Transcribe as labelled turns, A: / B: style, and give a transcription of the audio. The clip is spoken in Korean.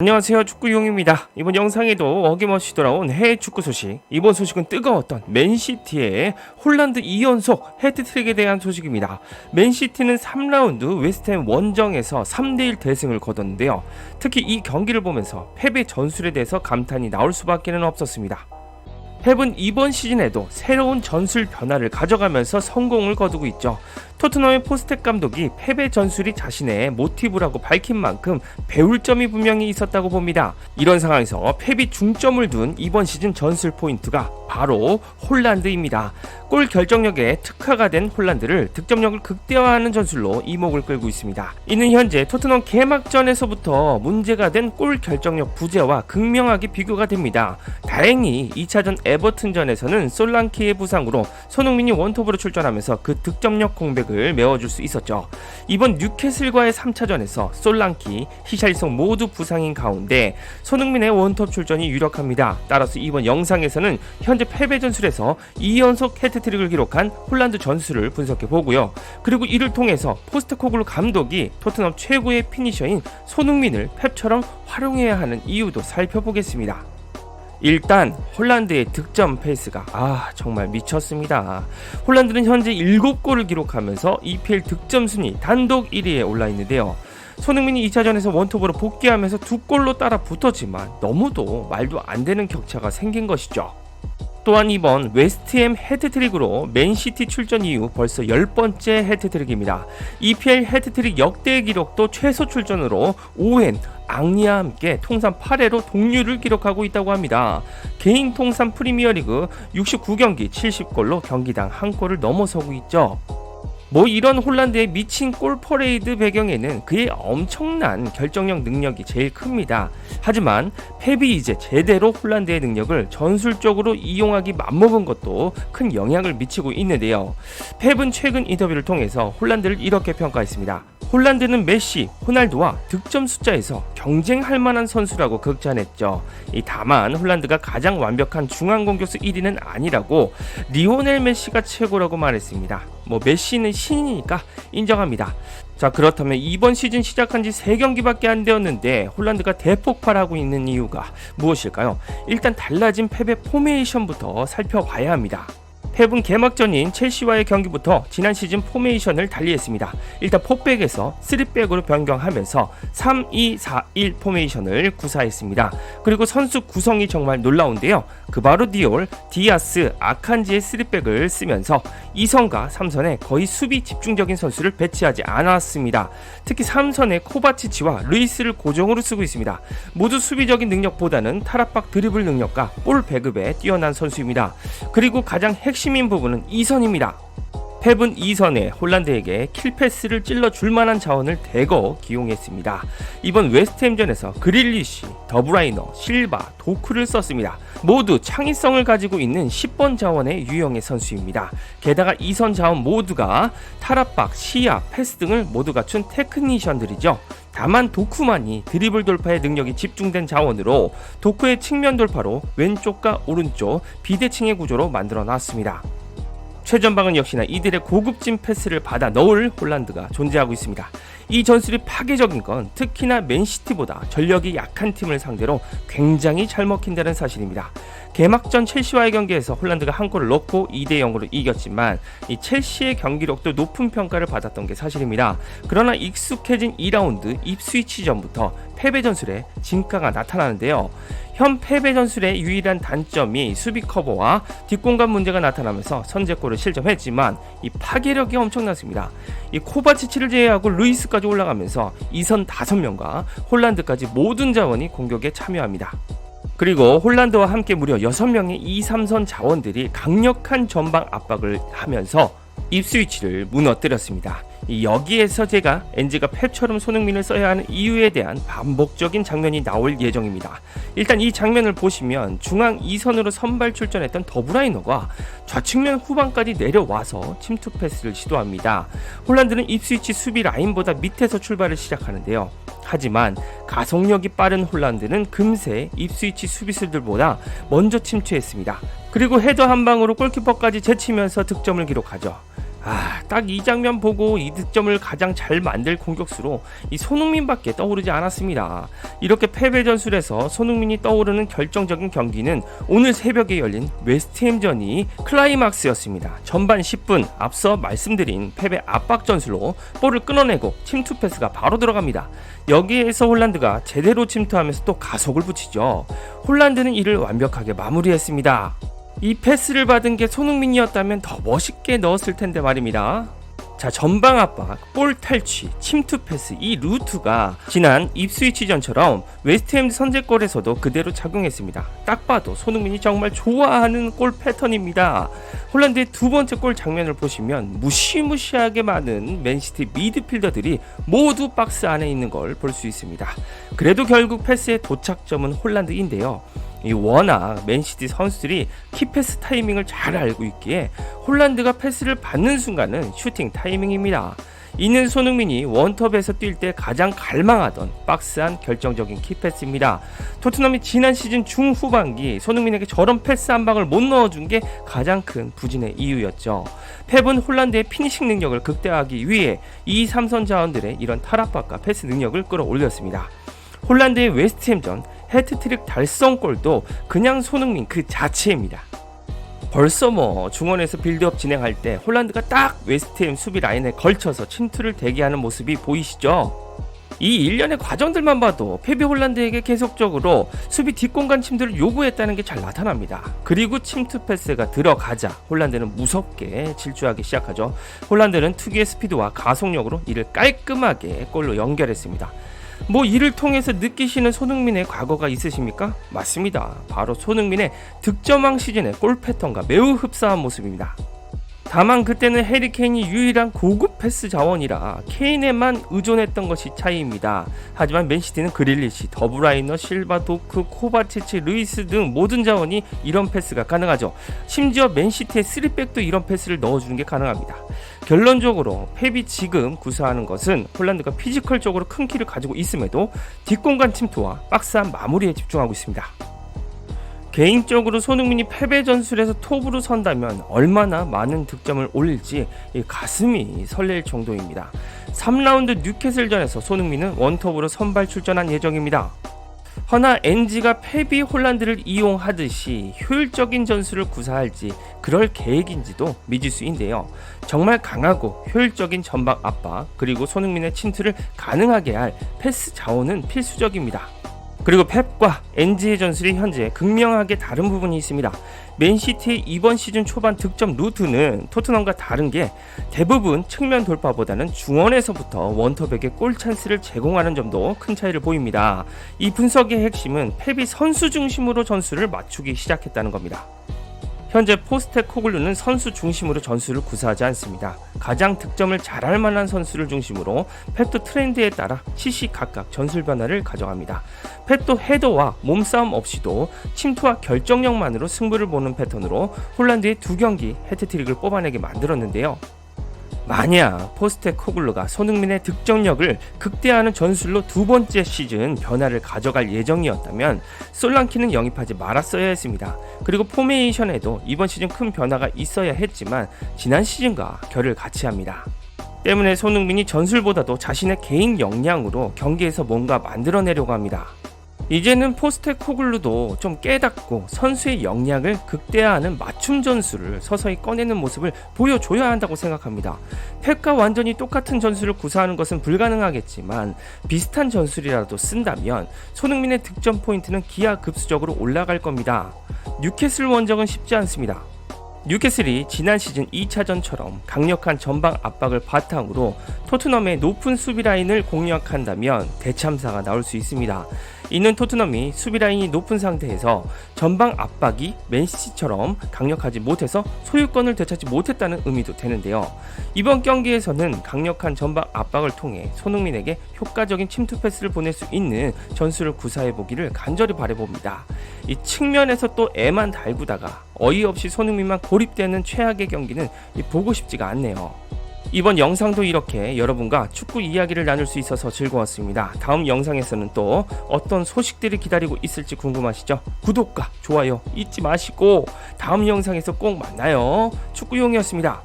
A: 안녕하세요, 축구용입니다. 이번 영상에도 어김없이 돌아온 해외 축구 소식. 이번 소식은 뜨거웠던 맨시티의 홀란드 2연속 해트트릭에 대한 소식입니다. 맨시티는 3라운드 웨스트햄 원정에서 3대1 대승을 거뒀는데요. 특히 이 경기를 보면서 패배 전술에 대해서 감탄이 나올 수밖에 없었습니다. 펩은 이번 시즌에도 새로운 전술 변화를 가져가면서 성공을 거두고 있죠. 토트넘의 포스텍 감독이 패배 전술이 자신의 모티브라고 밝힌 만큼 배울 점이 분명히 있었다고 봅니다. 이런 상황에서 펩이 중점을 둔 이번 시즌 전술 포인트가 바로 홀란드입니다. 골 결정력에 특화가 된 홀란드를 득점력을 극대화하는 전술로 이목을 끌고 있습니다. 이는 현재 토트넘 개막전에서부터 문제가 된 골 결정력 부재와 극명하게 비교가 됩니다. 다행히 2차전 에버튼전에서는 솔랑키의 부상으로 손흥민이 원톱으로 출전하면서 그 득점력 공백을 메워줄 수 있었죠. 이번 뉴캐슬과의 3차전에서 솔랑키, 히샬리송 모두 부상인 가운데 손흥민의 원톱 출전이 유력합니다. 따라서 이번 영상에서는 현재 패배 전술에서 2연속 해트트릭을 기록한 홀란드 전술을 분석해보고요. 그리고 이를 통해서 포스테코글루 감독이 토트넘 최고의 피니셔인 손흥민을 펩처럼 활용해야 하는 이유도 살펴보겠습니다. 일단 홀란드의 득점 페이스가 정말 미쳤습니다. 홀란드는 현재 7골을 기록하면서 EPL 득점 순위 단독 1위에 올라 있는데요. 손흥민이 2차전에서 원톱으로 복귀하면서 2골로 따라 붙었지만 너무도 말도 안 되는 격차가 생긴 것이죠. 또한 이번 웨스트햄 해트트릭으로 맨시티 출전 이후 벌써 10번째 해트트릭입니다. EPL 해트트릭 역대 기록도 최소 출전으로 오웬, 앙리와 함께 통산 8회로 동률을 기록하고 있다고 합니다. 개인 통산 프리미어리그 69경기 70골로 경기당 1골을 넘어서고 있죠. 이런 홀란드의 미친 골 퍼레이드 배경에는 그의 엄청난 결정력 능력이 제일 큽니다. 하지만 펩이 이제 제대로 홀란드의 능력을 전술적으로 이용하기 맘먹은 것도 큰 영향을 미치고 있는데요. 펩은 최근 인터뷰를 통해서 홀란드를 이렇게 평가했습니다. 홀란드는 메시, 호날두와 득점 숫자에서 경쟁할 만한 선수라고 극찬했죠. 다만 홀란드가 가장 완벽한 중앙 공격수 1위는 아니라고 리오넬 메시가 최고라고 말했습니다. 메시는 신이니까 인정합니다. 자, 그렇다면 이번 시즌 시작한 지 3경기밖에 안 되었는데 홀란드가 대폭발하고 있는 이유가 무엇일까요? 일단 달라진 펩의 포메이션부터 살펴봐야 합니다. 펩은 개막전인 첼시와의 경기부터 지난 시즌 포메이션을 달리했습니다. 일단 4백에서 3백으로 변경하면서 3-2-4-1 포메이션을 구사했습니다. 그리고 선수 구성이 정말 놀라운데요. 그바르디올, 디아스, 아칸지의 3백을 쓰면서 2선과 3선에 거의 수비 집중적인 선수를 배치하지 않았습니다. 특히 3선에 코바치치와 루이스를 고정으로 쓰고 있습니다. 모두 수비적인 능력보다는 탈압박 드리블 능력과 볼 배급에 뛰어난 선수입니다. 그리고 가장 핵심인 부분은 2선입니다. 펩은 2선에 홀란드에게 킬패스를 찔러줄 만한 자원을 대거 기용했습니다. 이번 웨스트햄전에서 그릴리시, 더브라이너, 실바, 도크를 썼습니다. 모두 창의성을 가지고 있는 10번 자원의 유형의 선수입니다. 게다가 2선 자원 모두가 탈압박, 시야, 패스 등을 모두 갖춘 테크니션들이죠. 다만 도쿠만이 드리블 돌파의 능력이 집중된 자원으로 도쿠의 측면 돌파로 왼쪽과 오른쪽 비대칭의 구조로 만들어 놨습니다. 최전방은 역시나 이들의 고급진 패스를 받아 넣을 홀란드가 존재하고 있습니다. 이 전술이 파괴적인 건 특히나 맨시티보다 전력이 약한 팀을 상대로 굉장히 잘 먹힌다는 사실입니다. 개막전 첼시와의 경기에서 홀란드가 한 골을 넣고 2-0으로 이겼지만 이 첼시의 경기력도 높은 평가를 받았던 게 사실입니다. 그러나 익숙해진 2라운드 입스위치전부터 패배 전술에 진가가 나타나는데요. 현 패배 전술의 유일한 단점이 수비 커버와 뒷공간 문제가 나타나면서 선제골을 실점했지만 이 파괴력이 엄청났습니다. 이 코바치치를 제외하고 루이스까지 올라가면서 2선 5명과 홀란드까지 모든 자원이 공격에 참여합니다. 그리고 홀란드와 함께 무려 6명의 2-3선 자원들이 강력한 전방 압박을 하면서 입스위치를 무너뜨렸습니다. 여기에서 제가 엔즈가 펩처럼 손흥민을 써야 하는 이유에 대한 반복적인 장면이 나올 예정입니다. 일단 이 장면을 보시면 중앙 2선으로 선발 출전했던 더브라이너가 좌측면 후방까지 내려와서 침투 패스를 시도합니다. 홀란드는 입스위치 수비 라인보다 밑에서 출발을 시작하는데요. 하지만 가속력이 빠른 홀란드는 금세 입스위치 수비수들보다 먼저 침투했습니다. 그리고 헤더 한 방으로 골키퍼까지 제치면서 득점을 기록하죠. 딱 이 장면 보고 이 득점을 가장 잘 만들 공격수로 이 손흥민밖에 떠오르지 않았습니다. 이렇게 패배 전술에서 손흥민이 떠오르는 결정적인 경기는 오늘 새벽에 열린 웨스트햄전이 클라이막스였습니다. 전반 10분 앞서 말씀드린 패배 압박 전술로 볼을 끊어내고 침투 패스가 바로 들어갑니다. 여기에서 홀란드가 제대로 침투하면서 또 가속을 붙이죠. 홀란드는 이를 완벽하게 마무리했습니다. 이 패스를 받은 게 손흥민이었다면 더 멋있게 넣었을 텐데 말입니다. 자, 전방 압박, 볼 탈취, 침투 패스 이 루트가 지난 입스위치전처럼 웨스트햄 선제골에서도 그대로 작용했습니다. 딱 봐도 손흥민이 정말 좋아하는 골 패턴입니다. 홀란드의 두 번째 골 장면을 보시면 무시무시하게 많은 맨시티 미드필더들이 모두 박스 안에 있는 걸 볼 수 있습니다. 그래도 결국 패스의 도착점은 홀란드인데요. 워낙 맨시티 선수들이 키패스 타이밍을 잘 알고 있기에 홀란드가 패스를 받는 순간은 슈팅 타이밍입니다. 이는 손흥민이 원톱에서 뛸 때 가장 갈망하던 박스안 결정적인 키패스입니다. 토트넘이 지난 시즌 중후반기 손흥민에게 저런 패스 한 방을 못 넣어준 게 가장 큰 부진의 이유였죠. 펩은 홀란드의 피니싱 능력을 극대화하기 위해 이 3선 자원들의 이런 탈압박과 패스 능력을 끌어올렸습니다. 홀란드의 웨스트햄전 해트트릭 달성골도 그냥 손흥민 그 자체입니다. 벌써 중원에서 빌드업 진행할 때 홀란드가 딱 웨스트햄 수비 라인에 걸쳐서 침투를 대기하는 모습이 보이시죠? 이 일련의 과정들만 봐도 펩이 홀란드에게 계속적으로 수비 뒷공간 침투를 요구했다는 게 잘 나타납니다. 그리고 침투 패스가 들어가자 홀란드는 무섭게 질주하기 시작하죠. 홀란드는 특유의 스피드와 가속력으로 이를 깔끔하게 골로 연결했습니다. 이를 통해서 느끼시는 손흥민의 과거가 있으십니까? 맞습니다. 바로 손흥민의 득점왕 시즌의 골 패턴과 매우 흡사한 모습입니다. 다만 그때는 해리 케인이 유일한 고급 패스 자원이라 케인에만 의존했던 것이 차이입니다. 하지만 맨시티는 그릴리시, 더브라이너, 실바, 도크, 코바치치, 루이스 등 모든 자원이 이런 패스가 가능하죠. 심지어 맨시티의 3백도 이런 패스를 넣어주는 게 가능합니다. 결론적으로 펩이 지금 구사하는 것은 홀란드가 피지컬적으로 큰 키를 가지고 있음에도 뒷공간 침투와 박스한 마무리에 집중하고 있습니다. 개인적으로 손흥민이 패배 전술에서 톱으로 선다면 얼마나 많은 득점을 올릴지 가슴이 설렐 정도입니다. 3라운드 뉴캐슬전에서 손흥민은 원톱으로 선발 출전한 예정입니다. 허나 NG가 펩이 홀란드를 이용하듯이 효율적인 전술을 구사할지 그럴 계획인지도 미지수인데요. 정말 강하고 효율적인 전방 압박 그리고 손흥민의 침투를 가능하게 할 패스 자원은 필수적입니다. 그리고 펩과 NG의 전술이 현재 극명하게 다른 부분이 있습니다. 맨시티의 이번 시즌 초반 득점 루트는 토트넘과 다른 게 대부분 측면 돌파보다는 중원에서부터 원톱에게 골 찬스를 제공하는 점도 큰 차이를 보입니다. 이 분석의 핵심은 펩이 선수 중심으로 전술을 맞추기 시작했다는 겁니다. 현재 포스테코글루는 선수 중심으로 전술을 구사하지 않습니다. 가장 득점을 잘할 만한 선수를 중심으로 펩도 트렌드에 따라 시시각각 전술 변화를 가져갑니다. 펩도 헤더와 몸싸움 없이도 침투와 결정력만으로 승부를 보는 패턴으로 홀란드의 2경기 해트트릭을 뽑아내게 만들었는데요. 만약 포스테코글루가 손흥민의 득점력을 극대화하는 전술로 두 번째 시즌 변화를 가져갈 예정이었다면 솔랑키는 영입하지 말았어야 했습니다. 그리고 포메이션에도 이번 시즌 큰 변화가 있어야 했지만 지난 시즌과 결을 같이 합니다. 때문에 손흥민이 전술보다도 자신의 개인 역량으로 경기에서 뭔가 만들어내려고 합니다. 이제는 포스테코글루도 좀 깨닫고 선수의 역량을 극대화하는 맞춤 전술을 서서히 꺼내는 모습을 보여줘야 한다고 생각합니다. 펩과 완전히 똑같은 전술을 구사하는 것은 불가능하겠지만 비슷한 전술이라도 쓴다면 손흥민의 득점 포인트는 기하급수적으로 올라갈 겁니다. 뉴캐슬 원정은 쉽지 않습니다. 뉴캐슬이 지난 시즌 2차전처럼 강력한 전방 압박을 바탕으로 토트넘의 높은 수비 라인을 공략한다면 대참사가 나올 수 있습니다. 이는 토트넘이 수비 라인이 높은 상태에서 전방 압박이 맨시티처럼 강력하지 못해서 소유권을 되찾지 못했다는 의미도 되는데요. 이번 경기에서는 강력한 전방 압박을 통해 손흥민에게 효과적인 침투 패스를 보낼 수 있는 전술을 구사해보기를 간절히 바라봅니다. 이 측면에서 또 애만 달구다가 어이없이 손흥민만 고립되는 최악의 경기는 보고 싶지가 않네요. 이번 영상도 이렇게 여러분과 축구 이야기를 나눌 수 있어서 즐거웠습니다. 다음 영상에서는 또 어떤 소식들이 기다리고 있을지 궁금하시죠? 구독과 좋아요 잊지 마시고 다음 영상에서 꼭 만나요. 축구용이었습니다.